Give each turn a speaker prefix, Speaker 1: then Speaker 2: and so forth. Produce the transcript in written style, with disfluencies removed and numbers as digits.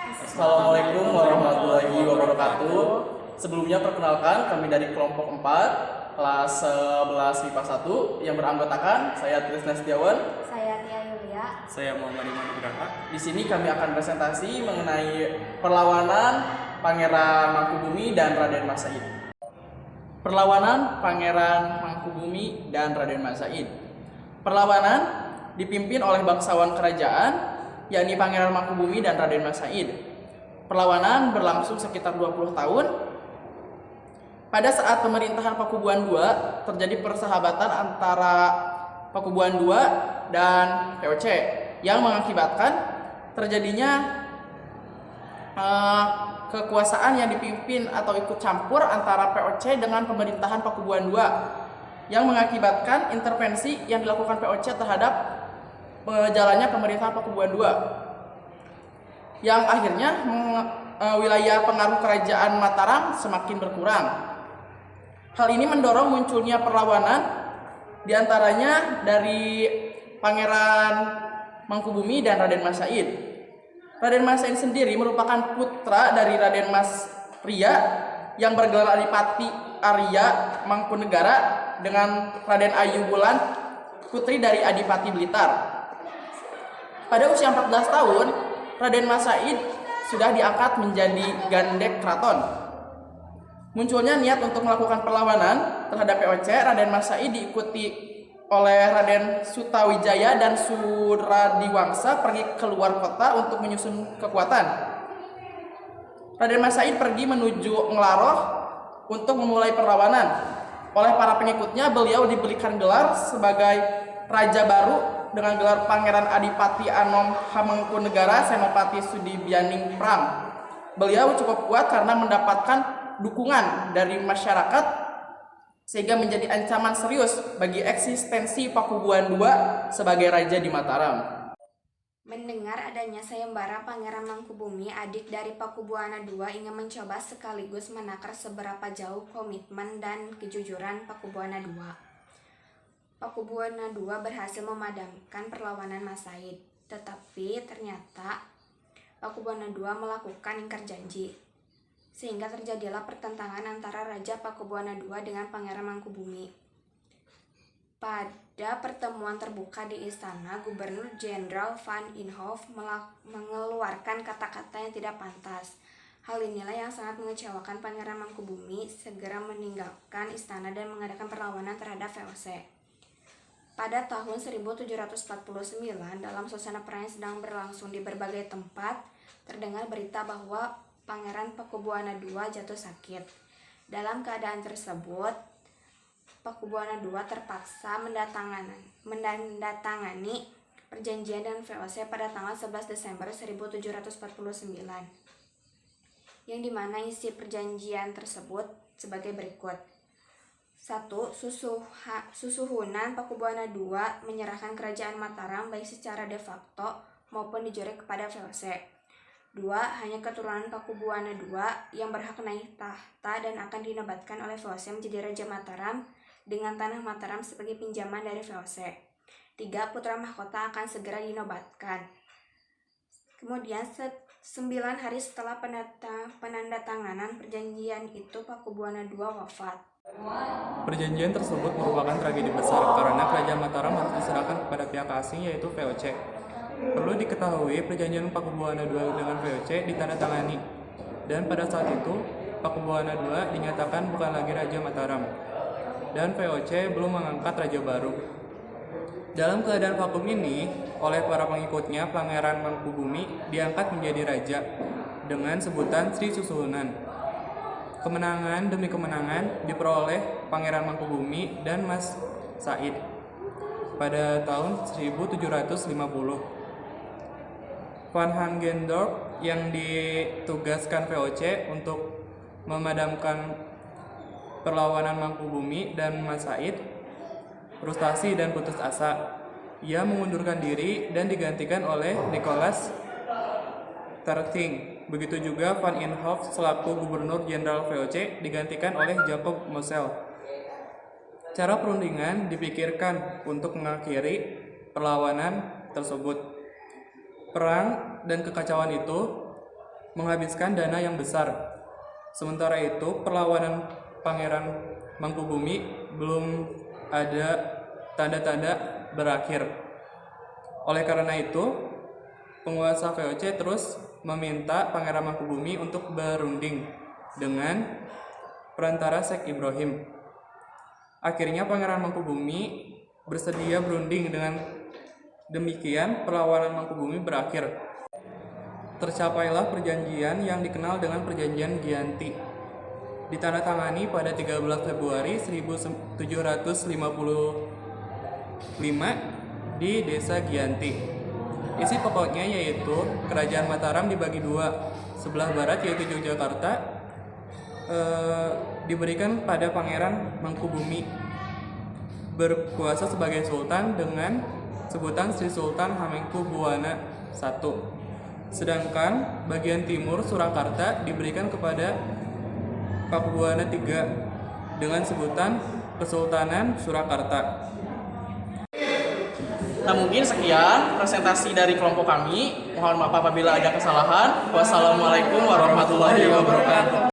Speaker 1: Assalamualaikum warahmatullahi wabarakatuh. Sebelumnya perkenalkan kami dari kelompok 4 kelas 11 MIPA 1 yang beranggotakan saya Trisna Setiawan.
Speaker 2: Saya Tia Yulia.
Speaker 3: Saya Muhammad Iman Nugraha.
Speaker 1: Di sini kami akan presentasi mengenai perlawanan Pangeran Mangkubumi dan Raden Mas Said. Perlawanan Pangeran Mangkubumi dan Raden Mas Said. Perlawanan dipimpin oleh bangsawan kerajaan yakni Pangeran Mangkubumi dan Raden Mas Said. Perlawanan berlangsung sekitar 20 tahun. Pada saat pemerintahan Pakubuan II terjadi persahabatan antara Pakubuan II dan VOC yang mengakibatkan terjadinya kekuasaan yang dipimpin atau ikut campur antara VOC dengan pemerintahan Pakubuan II yang mengakibatkan intervensi yang dilakukan VOC terhadap jalannya pemerintahan Pakubuan II yang akhirnya wilayah pengaruh kerajaan Mataram semakin berkurang. Hal ini mendorong munculnya perlawanan diantaranya dari Pangeran Mangkubumi dan Raden Mas Said. Raden Mas Said sendiri merupakan putra dari Raden Mas Ria yang bergelar Adipati Arya Mangkunegara dengan Raden Ayu Wulan putri dari Adipati Blitar. Pada usia 14 tahun, Raden Mas Said sudah diangkat menjadi Gandek Kraton. Munculnya niat untuk melakukan perlawanan terhadap VOC, Raden Mas Said diikuti oleh Raden Sutawijaya dan Suradiwangsa pergi keluar kota untuk menyusun kekuatan. Raden Mas Said pergi menuju Nglaroh untuk memulai perlawanan. Oleh para pengikutnya, beliau diberikan gelar sebagai Raja Baru dengan gelar Pangeran Adipati Anom Hamengkunegara Senopati Sudibianing Prang. Beliau cukup kuat karena mendapatkan dukungan dari masyarakat sehingga menjadi ancaman serius bagi eksistensi Pakubuan II sebagai raja di Mataram.
Speaker 2: Mendengar adanya sayembara Pangeran Mangkubumi, adik dari Pakubuana II, ingin mencoba sekaligus menakar seberapa jauh komitmen dan kejujuran Pakubuana II. Pakubuana II berhasil memadamkan perlawanan Mas Said, tetapi ternyata Pakubuana II melakukan ingkar janji, sehingga terjadilah pertentangan antara Raja Pakubuana II dengan Pangeran Mangkubumi. Pada pertemuan terbuka di istana, Gubernur Jenderal Van Inhofe mengeluarkan kata-kata yang tidak pantas. Hal inilah yang sangat mengecewakan Pangeran Mangkubumi, segera meninggalkan istana dan mengadakan perlawanan terhadap VOC. Pada tahun 1749, dalam suasana perang yang sedang berlangsung di berbagai tempat, terdengar berita bahwa Pangeran Pakubuana II jatuh sakit. Dalam keadaan tersebut, Pakubuana II terpaksa menandatangani perjanjian dengan VOC pada tanggal 11 Desember 1749, yang dimana isi perjanjian tersebut sebagai berikut. 1. Susuhunan Pakubuana II menyerahkan kerajaan Mataram baik secara de facto maupun de jure kepada VOC. 2. Hanya keturunan Pakubuana II yang berhak naik tahta dan akan dinobatkan oleh VOC menjadi Raja Mataram dengan tanah Mataram sebagai pinjaman dari VOC. 3. Putra mahkota akan segera dinobatkan. Kemudian 9 hari setelah penandatanganan perjanjian itu, Pakubuana II wafat.
Speaker 3: Perjanjian tersebut merupakan tragedi besar karena kerajaan Mataram harus diserahkan kepada pihak asing yaitu VOC. Perlu diketahui perjanjian Pakubuana II dengan VOC ditandatangani, dan pada saat itu Pakubuana II dinyatakan bukan lagi Raja Mataram dan VOC belum mengangkat raja baru. Dalam keadaan vakum ini, oleh para pengikutnya, Pangeran Mangkubumi diangkat menjadi raja dengan sebutan Sri Susuhunan. Kemenangan demi kemenangan diperoleh Pangeran Mangkubumi dan Mas Said pada tahun 1750. Van Hangendorp yang ditugaskan VOC untuk memadamkan perlawanan Mangkubumi dan Mas Said frustasi dan putus asa. Ia mengundurkan diri dan digantikan oleh Nicholas Terting. Begitu juga Van Inhofe selaku Gubernur Jenderal VOC digantikan oleh Jacob Mosel. Cara perundingan dipikirkan untuk mengakhiri perlawanan tersebut. Perang dan kekacauan itu menghabiskan dana yang besar. Sementara itu, perlawanan Pangeran Mangkubumi belum ada tanda-tanda berakhir. Oleh karena itu, penguasa VOC terus meminta Pangeran Mangkubumi untuk berunding dengan perantara Syekh Ibrahim. Akhirnya Pangeran Mangkubumi bersedia berunding. Dengan demikian, perlawanan Mangkubumi berakhir. Tercapailah perjanjian yang dikenal dengan Perjanjian Giyanti. Ditandatangani pada 13 Februari 1755 di Desa Giyanti. Isi pokoknya yaitu Kerajaan Mataram dibagi dua. Sebelah barat yaitu Yogyakarta diberikan pada Pangeran Mangkubumi berkuasa sebagai sultan dengan sebutan Sri Sultan Hamengkubuwana I. Sedangkan bagian timur Surakarta diberikan kepada Pakubuwana III dengan sebutan Kesultanan Surakarta.
Speaker 1: Nah, mungkin sekian presentasi dari kelompok kami. Mohon maaf apabila ada kesalahan. Wassalamualaikum warahmatullahi wabarakatuh.